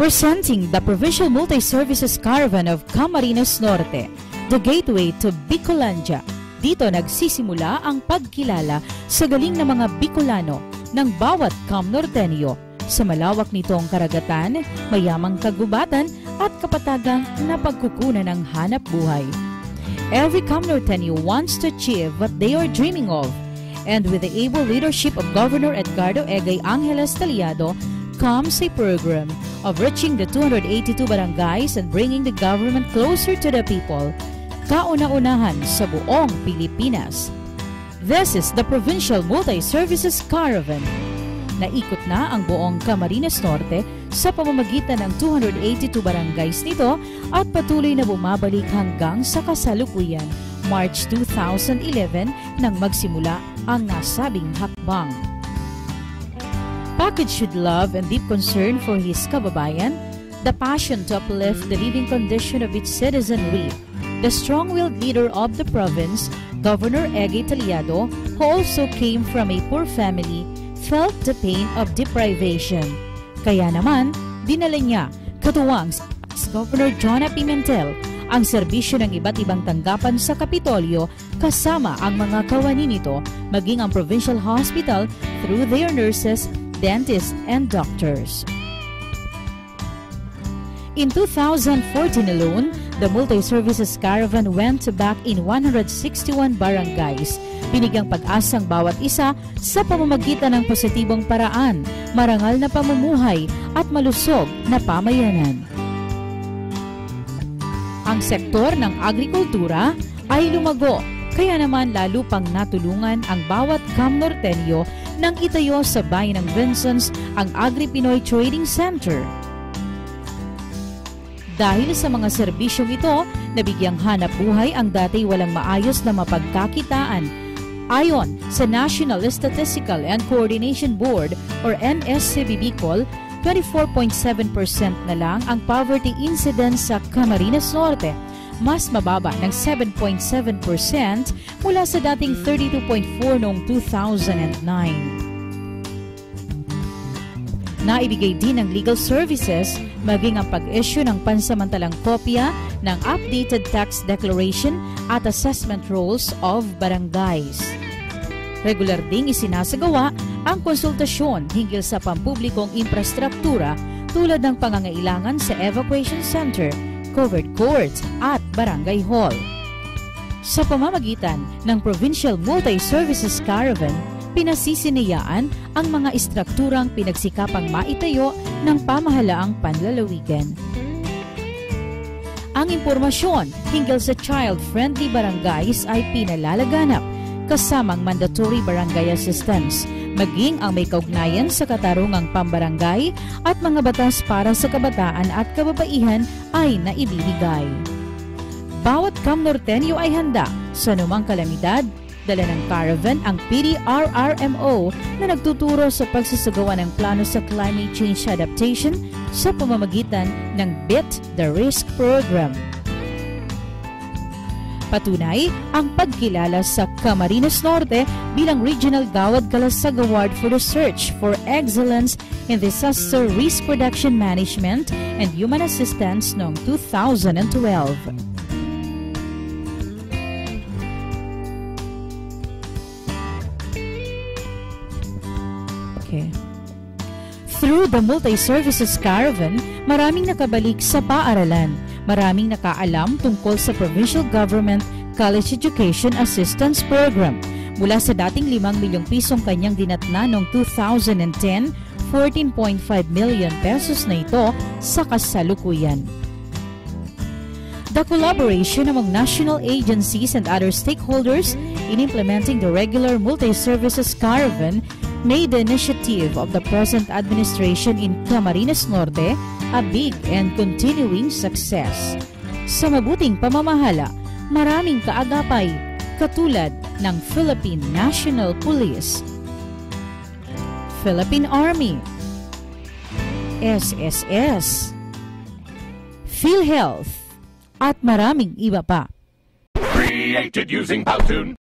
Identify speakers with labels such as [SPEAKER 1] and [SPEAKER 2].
[SPEAKER 1] Presenting the Provincial Multi-Services Caravan of Camarines Norte, the gateway to Bicolandia. Dito nagsisimula ang pagkilala sa galing ng mga Bicolano ng bawat Cam-Norteño sa malawak nitong karagatan, mayamang kagubatan at kapatagang napagkukunan ng hanap buhay. Every Cam-Norteño wants to achieve what they are dreaming of, and with the able leadership of Governor Edgardo Egay Angeles Taliado comes a program of reaching the 282 barangays and bringing the government closer to the people, kauna-unahan sa buong Pilipinas. This is the Provincial Multi-Services Caravan. Naikot na ang buong Camarines Norte sa pamamagitan ng 282 barangays nito at patuloy na bumabalik hanggang sa kasalukuyan, March 2011 nang magsimula ang nasabing hakbang. Packaged with love and deep concern for his kababayan, the passion to uplift the living condition of its citizenry, the strong-willed leader of the province, Governor Egay Taliado, who also came from a poor family, felt the pain of deprivation. Kaya naman, dinala niya, katuwang si Governor Jonna Pimentel, ang serbisyo ng iba't ibang tanggapan sa Kapitolyo kasama ang mga kawani nito, maging ang provincial hospital through their nurses, dentists, and doctors. In 2014 alone, the Multi-Services Caravan went back in 161 barangays, binigyang pag-asang bawat isa sa pamamagitan ng positibong paraan, marangal na pamumuhay at malusog na pamayanan. Ang sektor ng agrikultura ay lumago, kaya naman lalo pang natulungan ang bawat Cam-Norteño nang itayo sa bayan ng Vincennes ang Agri-Pinoy Trading Center. Dahil sa mga serbisyong ito, nabigyang hanap buhay ang dati walang maayos na mapagkakitaan. Ayon sa National Statistical and Coordination Board or NSCB Bicol, 24.7% na lang ang poverty incidence sa Camarines Norte, mas mababa ng 7.7% mula sa dating 32.4 noong 2009. Naibigay din ng legal services maging ang pag-issue ng pansamantalang kopya ng updated tax declaration at assessment rolls of barangays. Regular ding isinasagawa ang konsultasyon hinggil sa pampublikong infrastruktura tulad ng pangangailangan sa evacuation center, covered courts at barangay hall. Sa pamamagitan ng Provincial Multi-Services Caravan, pinasisinayaan ang mga istrukturang pinagsikapang maitayo ng pamahalaang panlalawigan. Ang impormasyon hinggil sa child-friendly barangays ay pinalalaganap, kasamang mandatory barangay assistance, maging ang may kaugnayan sa katarungang pambarangay at mga batas para sa kabataan at kababaihan ay naibibigay. Bawat Cam-Norteño ay handa sa anumang kalamidad. Dala ng caravan ang PDRRMO na nagtuturo sa pagsasagawa ng plano sa climate change adaptation sa pamamagitan ng Beat the Risk Program. Patunay ang pagkilala sa Camarines Norte bilang Regional Gawad Kalasag Award for Research for Excellence in Disaster Risk Reduction Management and Human Assistance noong 2012. Through the Multi-Services Caravan, maraming nakabalik sa paaralan, maraming nakaalam tungkol sa Provincial Government College Education Assistance Program. Mula sa dating 5 milyong pisong kanyang dinatna noong 2010, 14.5 million pesos na ito sa kasalukuyan. The collaboration among national agencies and other stakeholders in implementing the regular Multi-Services Caravan made the initiative of the present administration in Camarines Norte a big and continuing success. Sa mabuting pamamahala, maraming kaagapay katulad ng Philippine National Police, Philippine Army, SSS, PhilHealth, at maraming iba pa.
[SPEAKER 2] Created using Powtoon.